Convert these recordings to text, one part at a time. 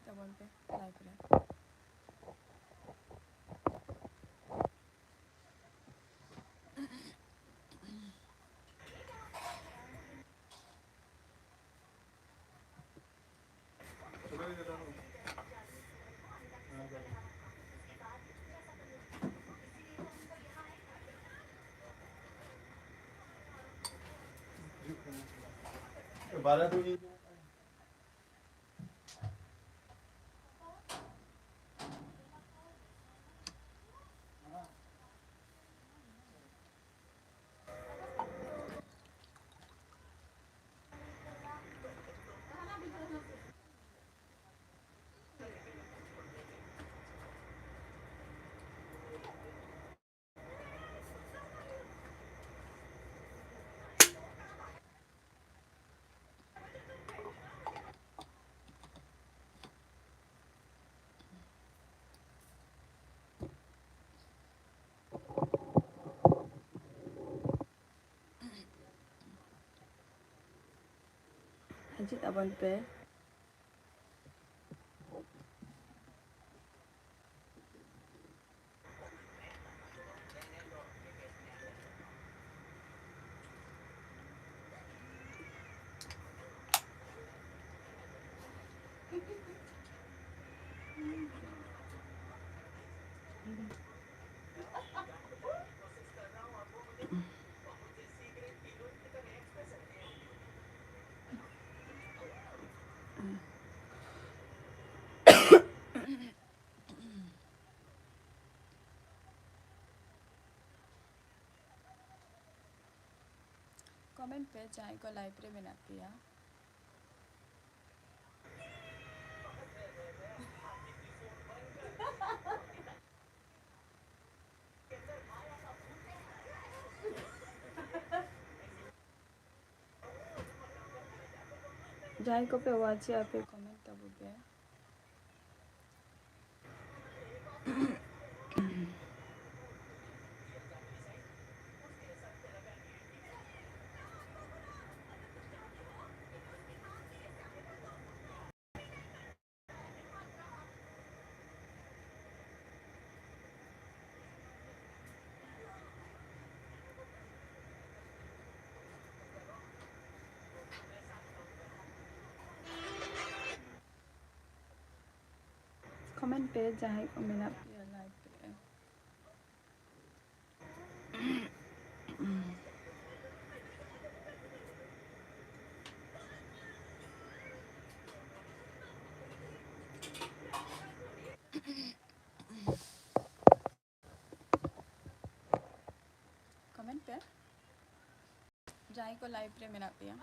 ᱛᱟᱵᱚᱱ ᱯᱮ ᱞᱟᱭᱤᱵ ᱨᱮ बारह तो ये ᱦᱤᱡᱩᱜ ᱛᱟᱵᱚᱱ ᱯᱮ कमेंट पे जहाँ को लाइव रे मेना पेया जहाँ को पे वाची आपे कमेंट तब पे कमेंट पे जहाँ को मेना पेया लाइव रे कमेंट पे जहाँ को लाइव रे मेना पेया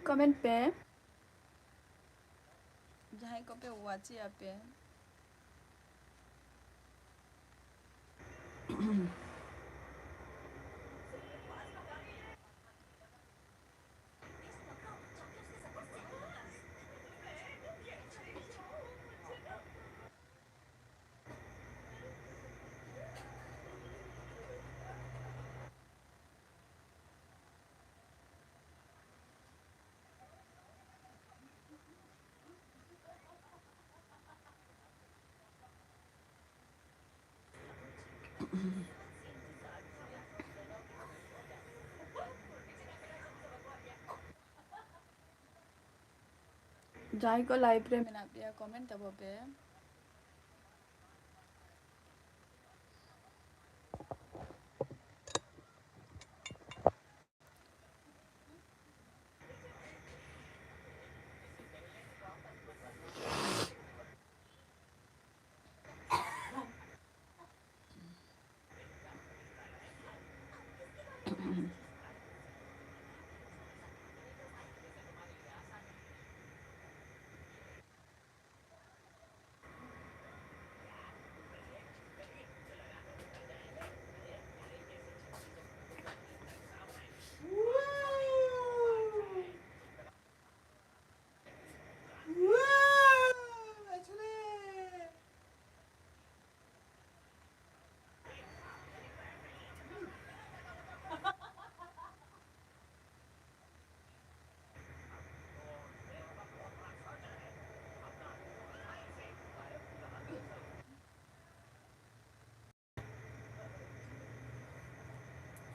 कमेंट पे जहाँ को पे वाची आपे जहाँ को लाइव रे मेना पेया कमेंट तब पे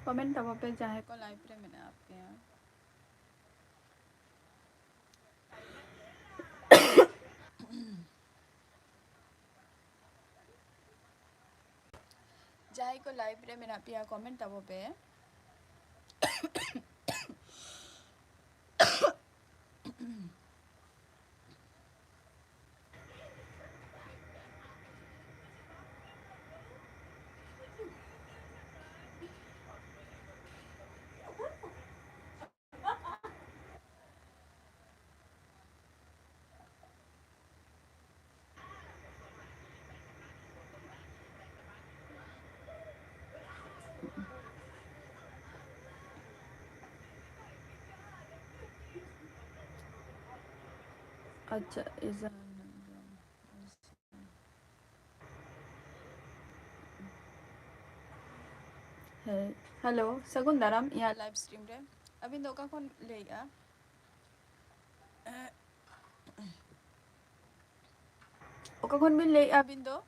Komen tak apa-apa jahe ko live re mena ape ya. Jahe ko live re mena ape ya comment tak apa-apa. अच्छा इज़ हेलो सगुन दाराम यहाँ लाइव स्ट्रीम रे अभी दो का कौन लेगा ओका कौन भी ले अभी दो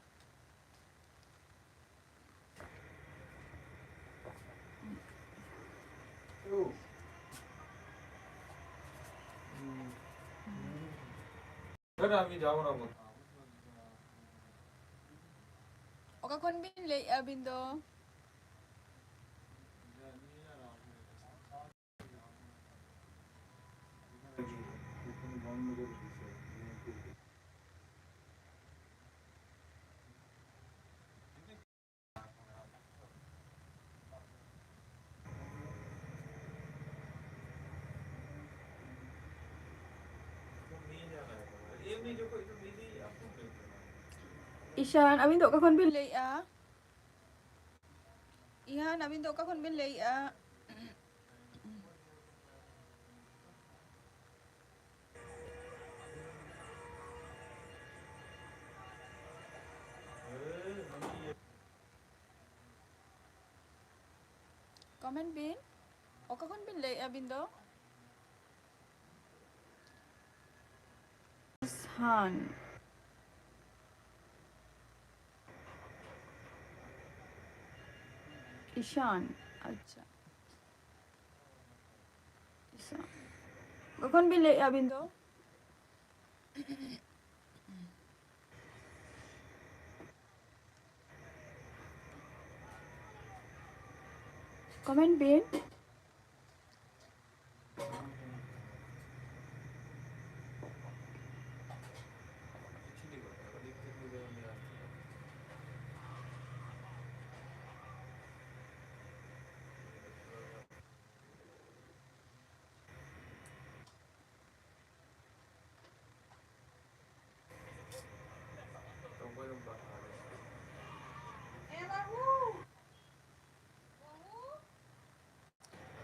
Oh. सर आम्ही जाऊ ना बोलतो ओका कौन भी ले अभी दो ईशान अभी दो का कौन भी ले Ihan अभी दो का कौन भी ले comment bin ओका कौन भी ले अभी दो Han ईशान अच्छा ईशान ओका कौन भी ले अभी दो comment bin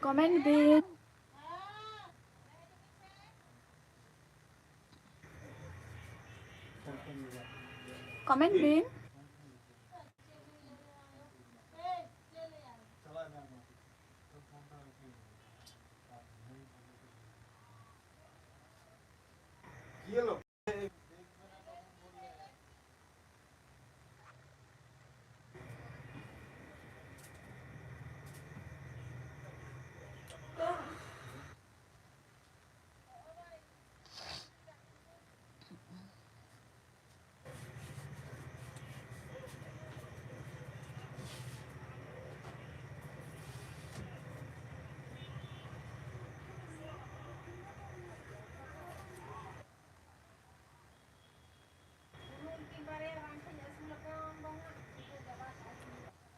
comment bin comment bin ये लो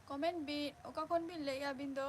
comment bin ओका कौन भी ले अभी दो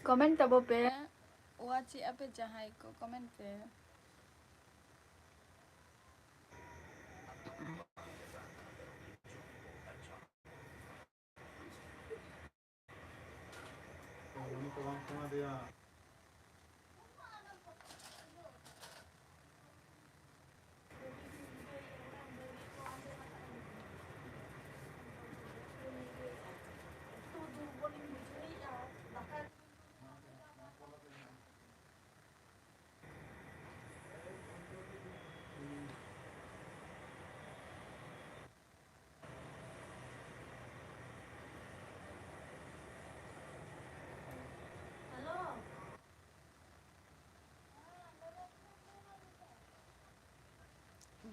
कमेंट तब पे वाची अपे जहां को कमेंट पे Ini kawan sama dia.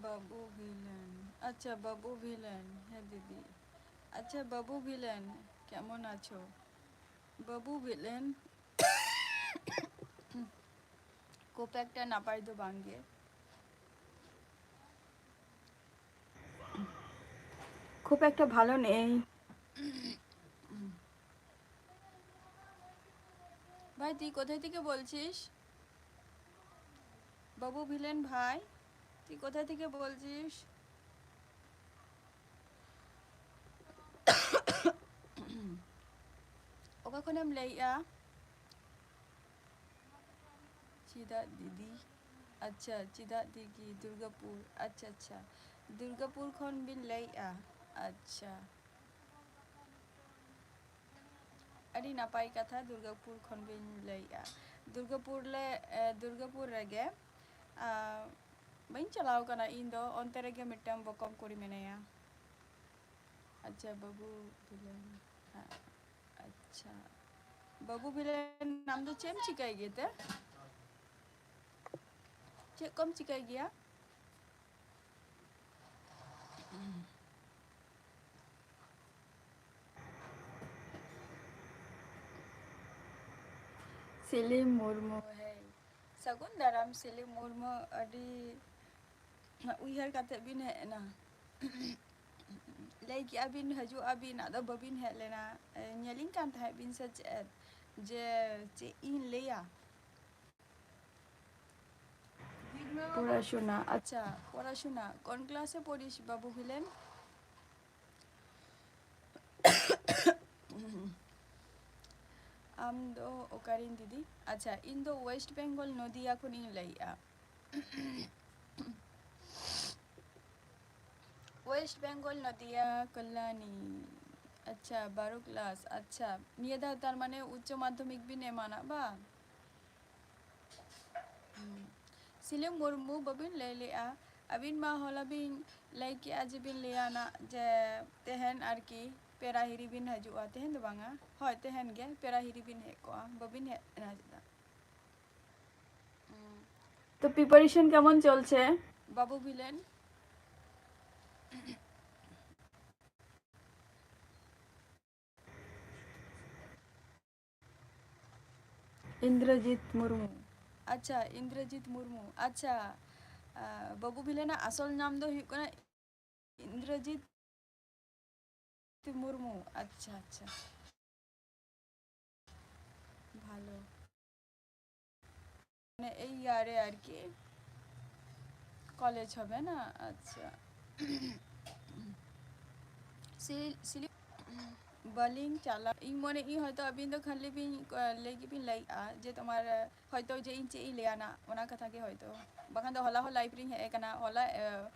बाबू विलन अच्छा बाबू विलन है दीदी अच्छा बाबू विलन केमन आछो बाबू विलन खूब एक नापाई दो बांगे खूब एक भालो नहीं भाई তুই কোথায় থেকে বলছিস বাবু ভিলেন ভাই তুই কোথায় থেকে বলছিস ওকা কোনাম লাইয়া চিদা দিদি अच्छा चिदा दिगी दुर्गापुर अच्छा अच्छा दुर्गापुर खन बिन लाइया अच्छा अड़ी नापाई कथा दुर्गापुर खन बिन लाइया दुर्गापुर रेगे बइन चलाव कना इन दो onte rege मिटम बकम कोरी मेनेया अच्छा बाबू बिलन हाँ अच्छा बाबू बिलन नाम तो चेम चिकाई गए थे चे कम चिकाई गया सिलिम मुर्मू है सगुन दाराम सिलिम मुर्मू अड़ी उइहर काते बिन है ना लाइक अबिन हजू अबिन आदो बबिन है लेना न्यलिंग कान था बिन सच जे चे इन लेया পড়াশোনা আচ্ছা পড়াশোনা কোন ক্লাসে পড়িস বাবু ভিলেন आम दो ओकारिन दीदी अच्छा इन दो वेस्ट बेंगल नदिया को नहीं लाइया वेस्ट बेंगल नदिया कल्याणी अच्छा 12 क्लास अच्छा निये दा तार माने उच्च माध्यमिक भी ने माना बा सिलिम मुर्मू बबिन ले लिया अबिन मा होला बिन लाइक आज बिन लिया ना जे तेहन आरकी पेराहिरी बिन हजुआ तेहन दो बांगा হয় তেহেন গে পেরাহিরি বিন হে কোয়া ববিন হে রাজদা তো প্রিপারেশন কেমন চলছে বাবু ভিলেন इंद्रजीत मुर्मू अच्छा इंद्रजीत मुर्मू अच्छा बाबू भिलेना आसल नाम दो हुई कना इंद्रजीत मुर्मू अच्छा अच्छा ভালো মানে এই ইয়ারে আর কি কলেজ হবে না আচ্ছা সিলি बलिंग चाला इन मने इ हयतो अबिन दो खाली बिन लेगी बिन लाई आ जे तुम्हार हयतो जे इन चे इ लेयाना ओना कथा के हयतो बाखान दो हला हो लाइब्रेरी है कना हला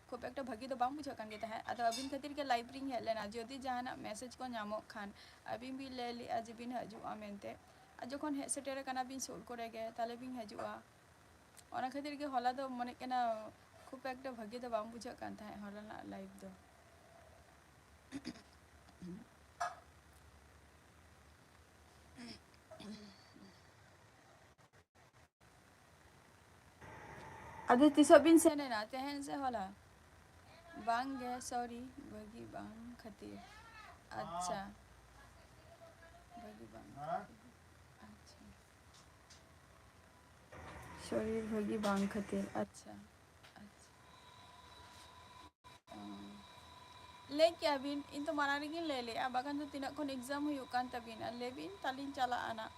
खूब एकटा भागी दो बाम बुझा कान के तहे आदो अबिन खातिर के लाइब्रेरी है लेना जदि जहाना मैसेज को नामो खान अबिन भी ले ली आज बिन हजुआ मेनते आ जखन हे सेटेरे कना बिन सोल करे गे ताले बिन हजुआ ओना खातिर के हला दो मने केना खूब एकटा भागी दो बाम बुझा कान तहे हला ना लाइव दो अदे तिसो बिन से ना तेहन से होला बांग गे सॉरी बगी बांग खतिर अच्छा बगी बांग अच्छा शरीर बगी बांग खतिर अच्छा अच्छा ले क्या बिन इन तो मनाने की ले ले अब अगर तो तीन कौन एग्जाम हुई उकान तबिन ले बिन तालिन चला आना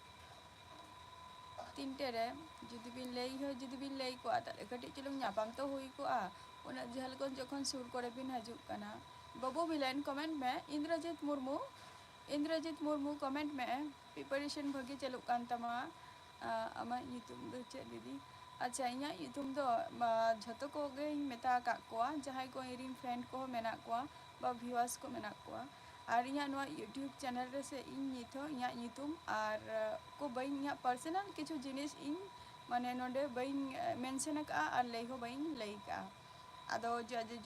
3 रे जुदी बिन लई हो जुदी बिन लई को ताले कटी चुलुंग ᱧᱟᱯᱟᱢ तो हुई को उना झल को जखन सुर करे बिन हजुक कना बाबू बिलाइन कमेंट में इंद्रजीत मुर्मू कमेंट में प्रिपरेशन भगी चलुक कान तमा आमा ᱧᱩᱛᱩᱢ दो चे दीदी अच्छा इया ᱧᱩᱛᱩᱢ दो झतो को गे मेता का कोआ जहां को इरिन फ्रेंड को मेना कोआ बा व्यूअर्स को मेना कोआ और इया नोआ यूट्यूब चैनल रे से इन निथो इया ᱧᱩᱛᱩᱢ और को बई इया पर्सनल किछु जिनिस इन माने नोडे बई मेंशन का और लई हो बई लई का आदो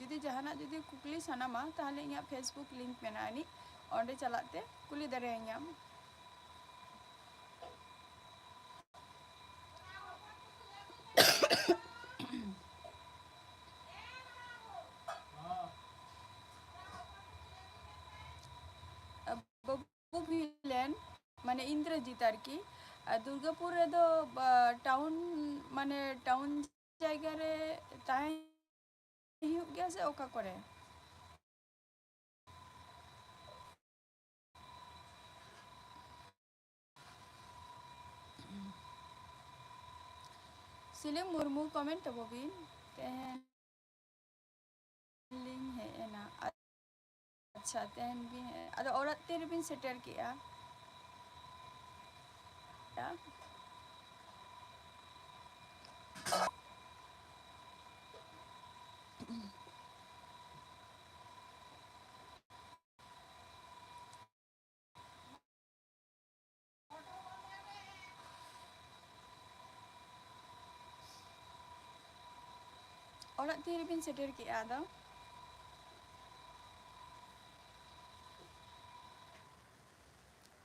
जुदी जहाना जुदी कुकली सनामा ताहले इया फेसबुक लिंक मेनानी ओंडे चलाते कुली दरेयाम बाबू भिलेन माने इंद्रजीत आरकी दुर्गापुर रे दो टाउन माने टाउन जायगा रे ताहे हियुग गया से ओका करे सिलिम मुर्मू कमेंट तबोबिन तेहन लिंक है ना अच्छा तेहन भी है अदो औरत तेरे बिन सेटर किया या औरत तेरे बिन सेटर किया दो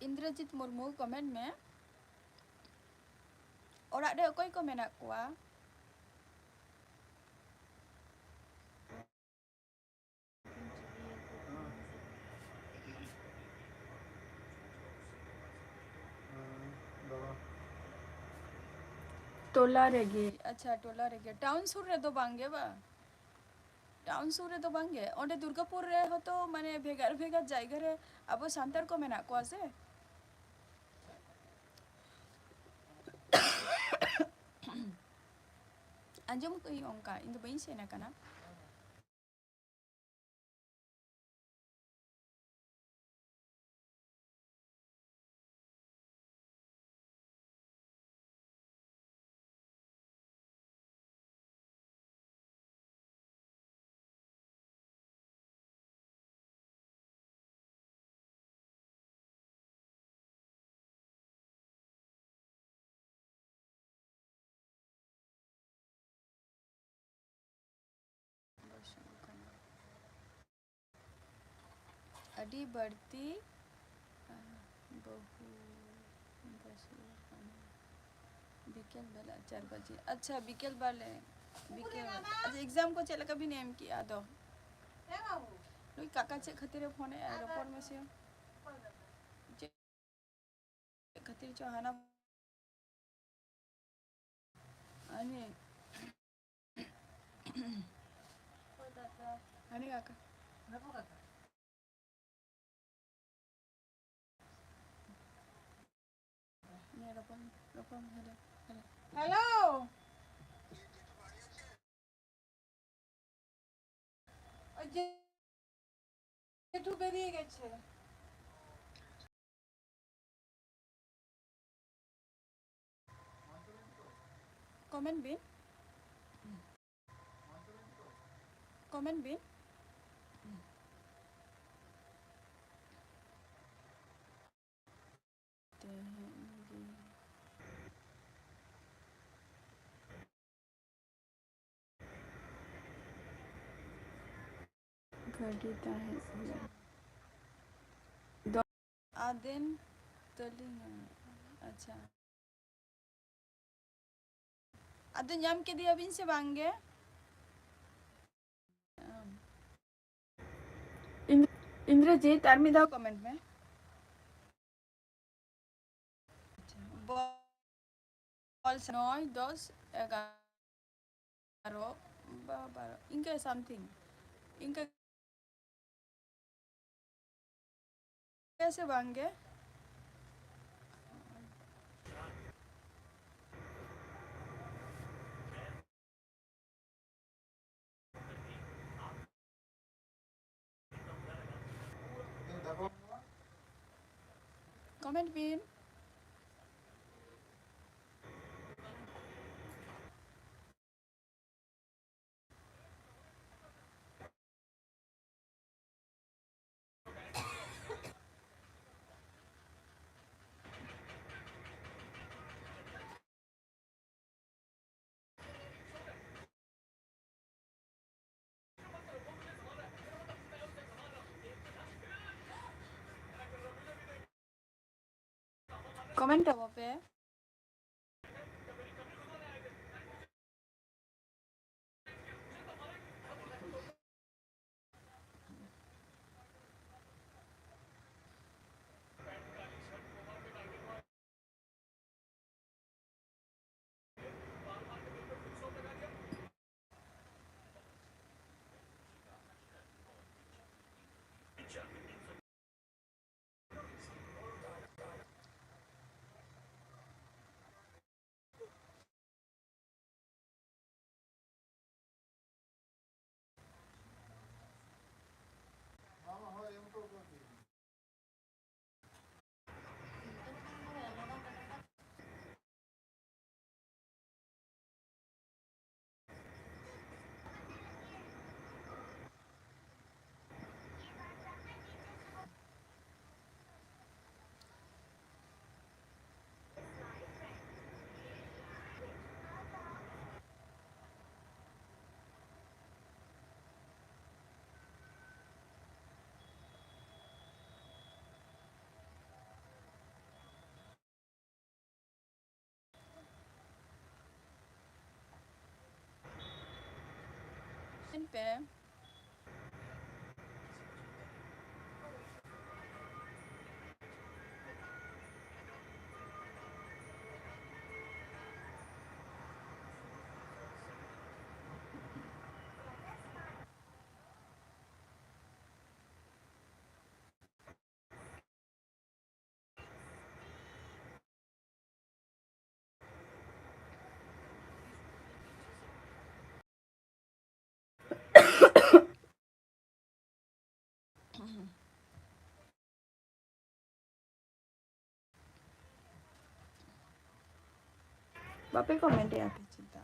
इंद्रजीत मुर्मू कमेंट में orang dia koi ko menak kuah बाबा टोला रेगे अच्छा टोला रेगे टाउन सुर रे तो बांगे बा टाउन सुर रे तो बांगे ओंडे दुर्गापुर रे हो तो माने भेगार भेगार जायगा रे अब सांतार को मेना कुआ से anjum ko yung ka indo ba yung na kana adi बढ़ती बहु बिकेल बेला 4 बजे अच्छा बिकेल वाले बिकेल अच्छा एग्जाम को चला कभी नेम किया दो नुई काका चे खातिर फोन एयरपोर्ट में से खातिर चाहना आणि आणि काका नको काका हेलो जेठू बेरिয়ে গেছে कमेंट बिन घटिता है आदेन तलिंग अच्छा आदेन नाम के दिया बिन से बांगे इंद्रजीत आर्मी दाओ कमेंट में बॉल 9 10 11 12 इनका समथिंग इनका कैसे बांगे comment bin. Comment apa pe? Pe. Bape comment ya pe cinta.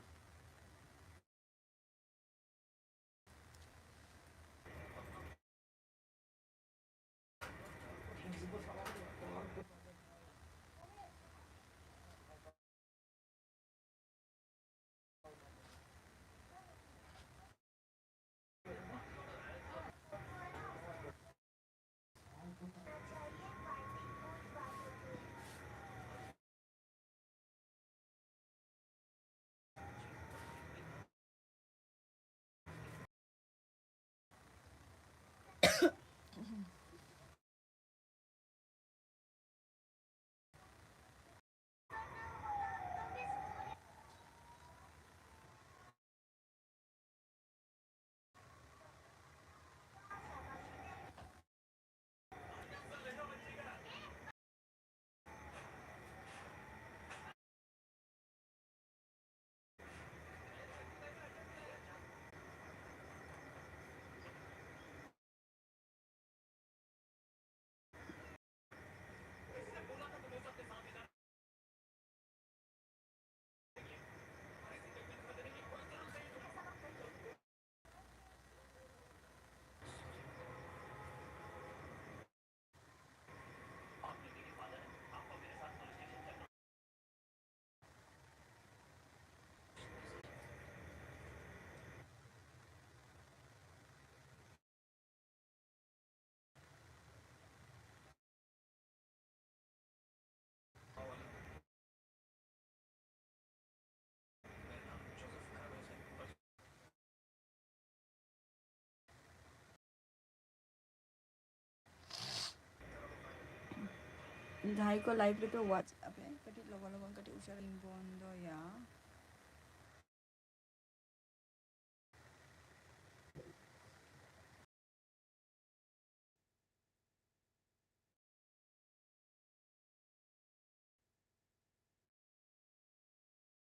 Dahai ko live रे पे watch apa? Kati logo logo kati usah ring bondo ya.